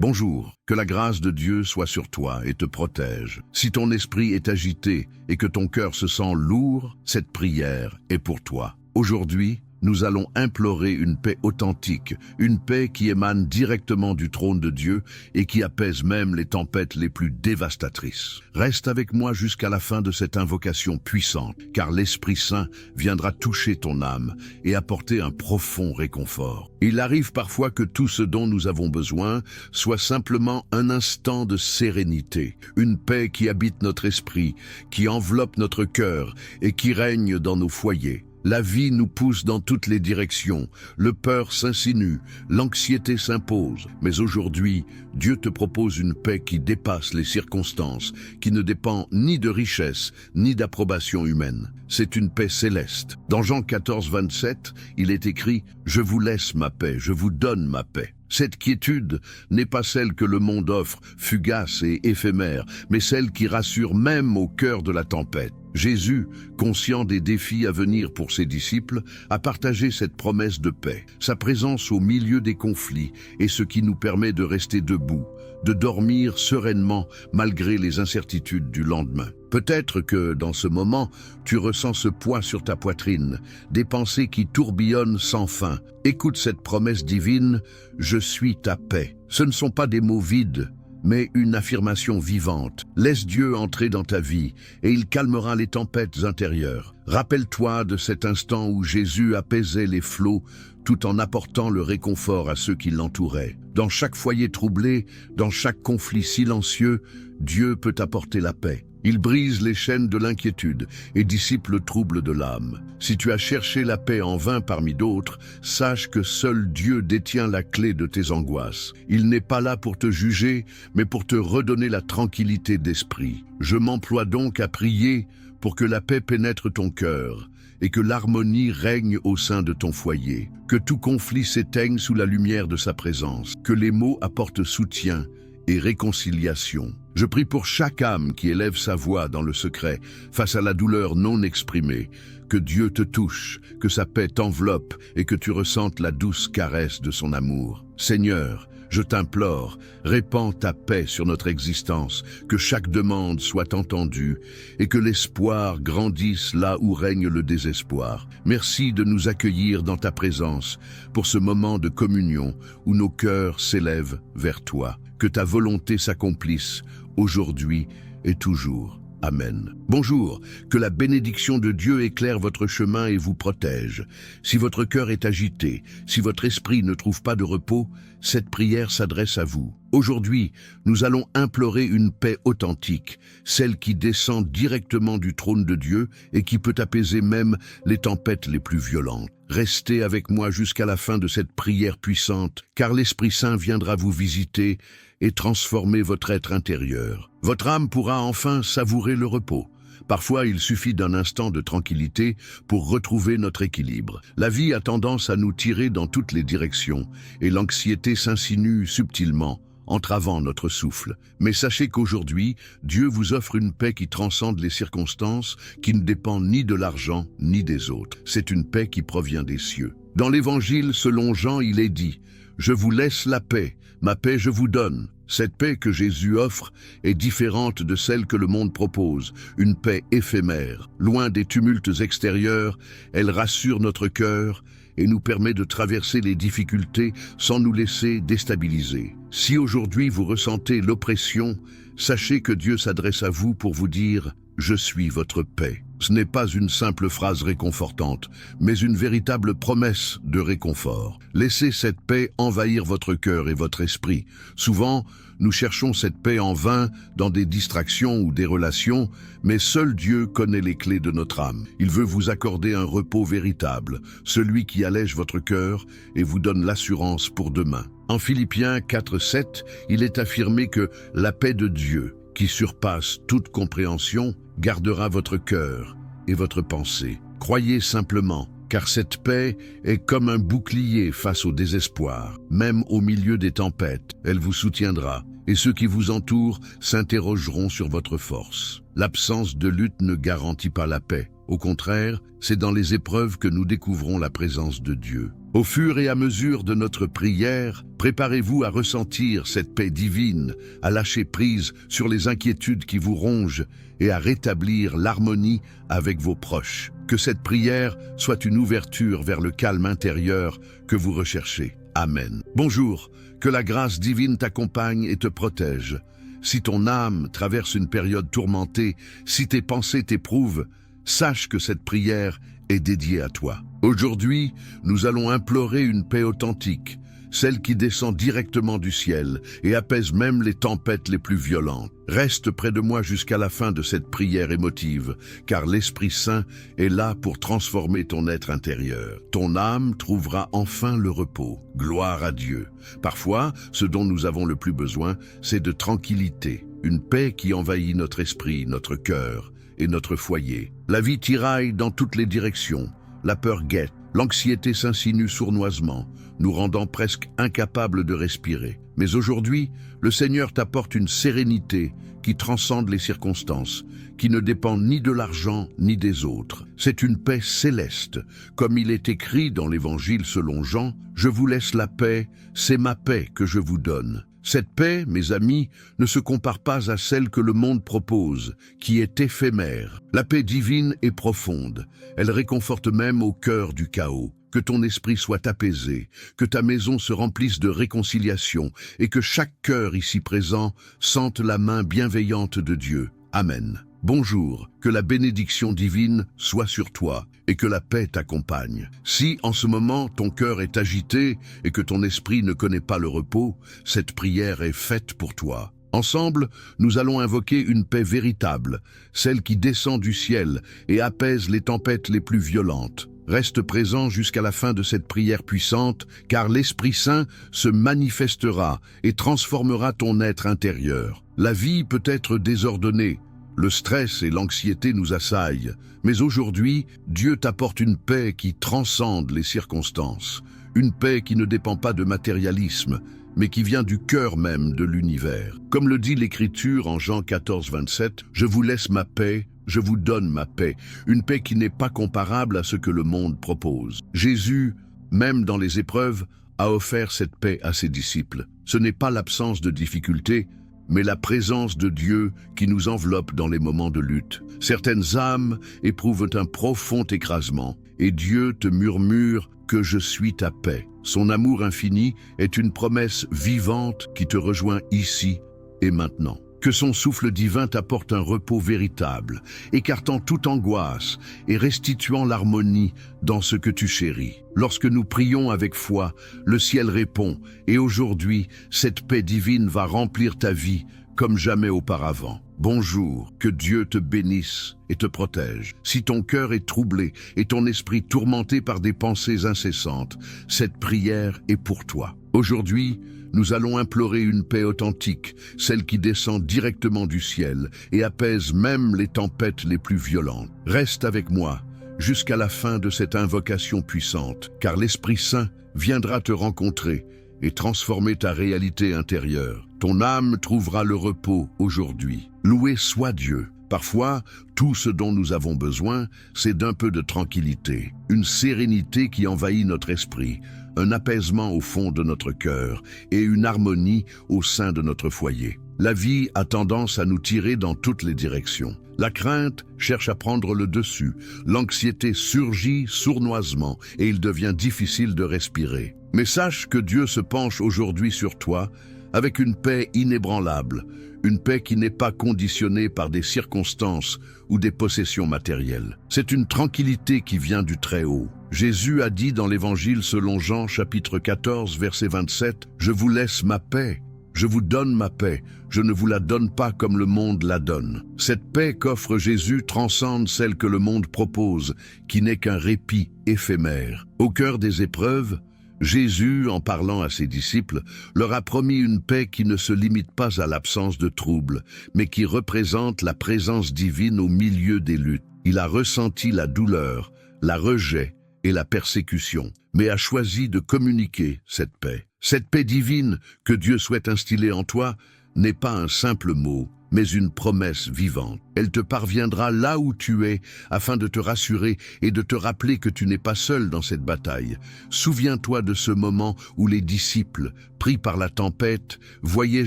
Bonjour, que la grâce de Dieu soit sur toi et te protège. Si ton esprit est agité et que ton cœur se sent lourd, cette prière est pour toi. Aujourd'hui, nous allons implorer une paix authentique, une paix qui émane directement du trône de Dieu et qui apaise même les tempêtes les plus dévastatrices. Reste avec moi jusqu'à la fin de cette invocation puissante, car l'Esprit Saint viendra toucher ton âme et apporter un profond réconfort. Il arrive parfois que tout ce dont nous avons besoin soit simplement un instant de sérénité, une paix qui habite notre esprit, qui enveloppe notre cœur et qui règne dans nos foyers. La vie nous pousse dans toutes les directions, le peur s'insinue, l'anxiété s'impose. Mais aujourd'hui, Dieu te propose une paix qui dépasse les circonstances, qui ne dépend ni de richesse, ni d'approbation humaine. C'est une paix céleste. Dans Jean 14, 27, il est écrit « Je vous laisse ma paix, je vous donne ma paix ». Cette quiétude n'est pas celle que le monde offre, fugace et éphémère, mais celle qui rassure même au cœur de la tempête. Jésus, conscient des défis à venir pour ses disciples, a partagé cette promesse de paix. Sa présence au milieu des conflits est ce qui nous permet de rester debout, de dormir sereinement malgré les incertitudes du lendemain. Peut-être que, dans ce moment, tu ressens ce poids sur ta poitrine, des pensées qui tourbillonnent sans fin. Écoute cette promesse divine, « Je suis ta paix ». Ce ne sont pas des mots vides, mais une affirmation vivante. Laisse Dieu entrer dans ta vie et il calmera les tempêtes intérieures. Rappelle-toi de cet instant où Jésus apaisait les flots tout en apportant le réconfort à ceux qui l'entouraient. Dans chaque foyer troublé, dans chaque conflit silencieux, Dieu peut apporter la paix. Il brise les chaînes de l'inquiétude et dissipe le trouble de l'âme. Si tu as cherché la paix en vain parmi d'autres, sache que seul Dieu détient la clé de tes angoisses. Il n'est pas là pour te juger, mais pour te redonner la tranquillité d'esprit. Je m'emploie donc à prier pour que la paix pénètre ton cœur et que l'harmonie règne au sein de ton foyer. Que tout conflit s'éteigne sous la lumière de sa présence. Que les mots apportent soutien et réconciliation. Je prie pour chaque âme qui élève sa voix dans le secret, face à la douleur non exprimée. Que Dieu te touche, que sa paix t'enveloppe et que tu ressentes la douce caresse de son amour. Seigneur, je t'implore, répands ta paix sur notre existence, que chaque demande soit entendue et que l'espoir grandisse là où règne le désespoir. Merci de nous accueillir dans ta présence pour ce moment de communion où nos cœurs s'élèvent vers toi. Que ta volonté s'accomplisse aujourd'hui et toujours. Amen. Bonjour, que la bénédiction de Dieu éclaire votre chemin et vous protège. Si votre cœur est agité, si votre esprit ne trouve pas de repos, cette prière s'adresse à vous. Aujourd'hui, nous allons implorer une paix authentique, celle qui descend directement du trône de Dieu et qui peut apaiser même les tempêtes les plus violentes. Restez avec moi jusqu'à la fin de cette prière puissante, car l'Esprit Saint viendra vous visiter et transformer votre être intérieur. Votre âme pourra enfin savourer le repos. Parfois, il suffit d'un instant de tranquillité pour retrouver notre équilibre. La vie a tendance à nous tirer dans toutes les directions et l'anxiété s'insinue subtilement, entravant notre souffle. Mais sachez qu'aujourd'hui, Dieu vous offre une paix qui transcende les circonstances, qui ne dépend ni de l'argent ni des autres. C'est une paix qui provient des cieux. Dans l'Évangile, selon Jean, il est dit « Je vous laisse la paix, ma paix je vous donne ». Cette paix que Jésus offre est différente de celle que le monde propose, une paix éphémère. Loin des tumultes extérieurs, elle rassure notre cœur et nous permet de traverser les difficultés sans nous laisser déstabiliser. Si aujourd'hui vous ressentez l'oppression, sachez que Dieu s'adresse à vous pour vous dire « Je suis votre paix ». Ce n'est pas une simple phrase réconfortante, mais une véritable promesse de réconfort. Laissez cette paix envahir votre cœur et votre esprit. Souvent, nous cherchons cette paix en vain dans des distractions ou des relations, mais seul Dieu connaît les clés de notre âme. Il veut vous accorder un repos véritable, celui qui allège votre cœur et vous donne l'assurance pour demain. En Philippiens 4, 7, il est affirmé que la paix de Dieu, qui surpasse toute compréhension, gardera votre cœur et votre pensée. Croyez simplement, car cette paix est comme un bouclier face au désespoir. Même au milieu des tempêtes, elle vous soutiendra, et ceux qui vous entourent s'interrogeront sur votre force. L'absence de lutte ne garantit pas la paix. Au contraire, c'est dans les épreuves que nous découvrons la présence de Dieu. Au fur et à mesure de notre prière, préparez-vous à ressentir cette paix divine, à lâcher prise sur les inquiétudes qui vous rongent et à rétablir l'harmonie avec vos proches. Que cette prière soit une ouverture vers le calme intérieur que vous recherchez. Amen. Bonjour, que la grâce divine t'accompagne et te protège. Si ton âme traverse une période tourmentée, si tes pensées t'éprouvent, sache que cette prière est dédiée à toi. Aujourd'hui, nous allons implorer une paix authentique, celle qui descend directement du ciel et apaise même les tempêtes les plus violentes. Reste près de moi jusqu'à la fin de cette prière émotive, car l'Esprit Saint est là pour transformer ton être intérieur. Ton âme trouvera enfin le repos. Gloire à Dieu. Parfois, ce dont nous avons le plus besoin, c'est de tranquillité, une paix qui envahit notre esprit, notre cœur et notre foyer. La vie tiraille dans toutes les directions. La peur guette, l'anxiété s'insinue sournoisement, nous rendant presque incapables de respirer. Mais aujourd'hui, le Seigneur t'apporte une sérénité qui transcende les circonstances, qui ne dépend ni de l'argent ni des autres. C'est une paix céleste. Comme il est écrit dans l'Évangile selon Jean, « Je vous laisse la paix, c'est ma paix que je vous donne ». Cette paix, mes amis, ne se compare pas à celle que le monde propose, qui est éphémère. La paix divine est profonde. Elle réconforte même au cœur du chaos. Que ton esprit soit apaisé, que ta maison se remplisse de réconciliation et que chaque cœur ici présent sente la main bienveillante de Dieu. Amen. Bonjour, que la bénédiction divine soit sur toi et que la paix t'accompagne. Si, en ce moment, ton cœur est agité et que ton esprit ne connaît pas le repos, cette prière est faite pour toi. Ensemble, nous allons invoquer une paix véritable, celle qui descend du ciel et apaise les tempêtes les plus violentes. Reste présent jusqu'à la fin de cette prière puissante, car l'Esprit Saint se manifestera et transformera ton être intérieur. La vie peut être désordonnée, le stress et l'anxiété nous assaillent, mais aujourd'hui, Dieu t'apporte une paix qui transcende les circonstances, une paix qui ne dépend pas de matérialisme, mais qui vient du cœur même de l'univers. Comme le dit l'Écriture en Jean 14, 27, « Je vous laisse ma paix, je vous donne ma paix », une paix qui n'est pas comparable à ce que le monde propose. Jésus, même dans les épreuves, a offert cette paix à ses disciples. Ce n'est pas l'absence de difficultés, mais la présence de Dieu qui nous enveloppe dans les moments de lutte. Certaines âmes éprouvent un profond écrasement, et Dieu te murmure que je suis ta paix. Son amour infini est une promesse vivante qui te rejoint ici et maintenant. Que son souffle divin t'apporte un repos véritable, écartant toute angoisse et restituant l'harmonie dans ce que tu chéris. Lorsque nous prions avec foi, le ciel répond, et aujourd'hui, cette paix divine va remplir ta vie comme jamais auparavant. Bonjour, que Dieu te bénisse et te protège. Si ton cœur est troublé et ton esprit tourmenté par des pensées incessantes, cette prière est pour toi. Aujourd'hui, nous allons implorer une paix authentique, celle qui descend directement du ciel et apaise même les tempêtes les plus violentes. Reste avec moi jusqu'à la fin de cette invocation puissante, car l'Esprit Saint viendra te rencontrer et transformer ta réalité intérieure. Ton âme trouvera le repos aujourd'hui. Loué soit Dieu. Parfois, tout ce dont nous avons besoin, c'est d'un peu de tranquillité, une sérénité qui envahit notre esprit, un apaisement au fond de notre cœur et une harmonie au sein de notre foyer. La vie a tendance à nous tirer dans toutes les directions. La crainte cherche à prendre le dessus, l'anxiété surgit sournoisement et il devient difficile de respirer. Mais sache que Dieu se penche aujourd'hui sur toi avec une paix inébranlable, une paix qui n'est pas conditionnée par des circonstances ou des possessions matérielles. C'est une tranquillité qui vient du Très-Haut. Jésus a dit dans l'Évangile selon Jean chapitre 14 verset 27, « Je vous laisse ma paix, je vous donne ma paix, je ne vous la donne pas comme le monde la donne. » Cette paix qu'offre Jésus transcende celle que le monde propose, qui n'est qu'un répit éphémère. Au cœur des épreuves, Jésus, en parlant à ses disciples, leur a promis une paix qui ne se limite pas à l'absence de troubles, mais qui représente la présence divine au milieu des luttes. Il a ressenti la douleur, la rejet et la persécution, mais a choisi de communiquer cette paix. Cette paix divine que Dieu souhaite instiller en toi n'est pas un simple mot, mais une promesse vivante. Elle te parviendra là où tu es, afin de te rassurer et de te rappeler que tu n'es pas seul dans cette bataille. Souviens-toi de ce moment où les disciples, pris par la tempête, voyaient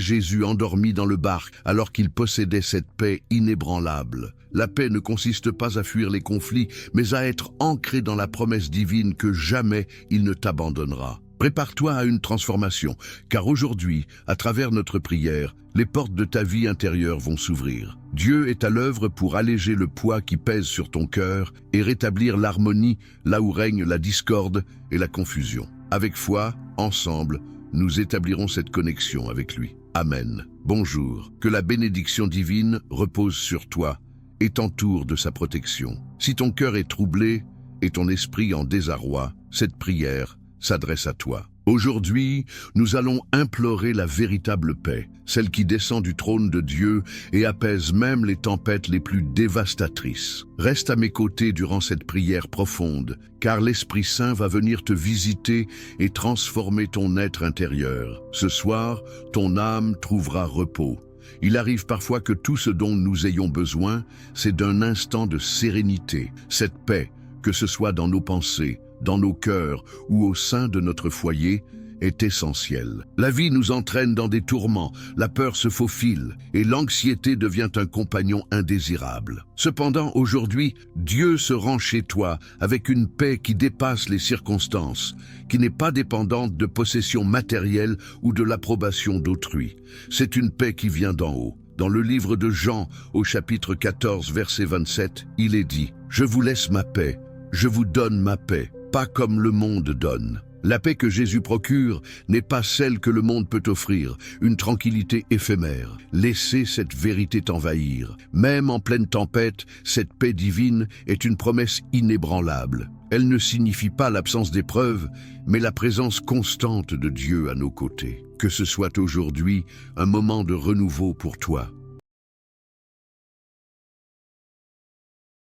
Jésus endormi dans le barque alors qu'il possédait cette paix inébranlable. La paix ne consiste pas à fuir les conflits, mais à être ancré dans la promesse divine que jamais il ne t'abandonnera. Prépare-toi à une transformation, car aujourd'hui, à travers notre prière, les portes de ta vie intérieure vont s'ouvrir. Dieu est à l'œuvre pour alléger le poids qui pèse sur ton cœur et rétablir l'harmonie là où règne la discorde et la confusion. Avec foi, ensemble, nous établirons cette connexion avec lui. Amen. Bonjour, que la bénédiction divine repose sur toi et t'entoure de sa protection. Si ton cœur est troublé et ton esprit en désarroi, cette prière s'adresse à toi. Aujourd'hui, nous allons implorer la véritable paix, celle qui descend du trône de Dieu et apaise même les tempêtes les plus dévastatrices. Reste à mes côtés durant cette prière profonde, car l'Esprit Saint va venir te visiter et transformer ton être intérieur. Ce soir, ton âme trouvera repos. Il arrive parfois que tout ce dont nous ayons besoin, c'est d'un instant de sérénité, cette paix, que ce soit dans nos pensées, dans nos cœurs ou au sein de notre foyer, est essentielle. La vie nous entraîne dans des tourments, la peur se faufile et l'anxiété devient un compagnon indésirable. Cependant, aujourd'hui, Dieu se rend chez toi avec une paix qui dépasse les circonstances, qui n'est pas dépendante de possessions matérielles ou de l'approbation d'autrui. C'est une paix qui vient d'en haut. Dans le livre de Jean, au chapitre 14, verset 27, il est dit « Je vous laisse ma paix, je vous donne ma paix, pas comme le monde donne. » La paix que Jésus procure n'est pas celle que le monde peut offrir, une tranquillité éphémère. Laissez cette vérité t'envahir. Même en pleine tempête, cette paix divine est une promesse inébranlable. Elle ne signifie pas l'absence d'épreuves, mais la présence constante de Dieu à nos côtés. Que ce soit aujourd'hui un moment de renouveau pour toi.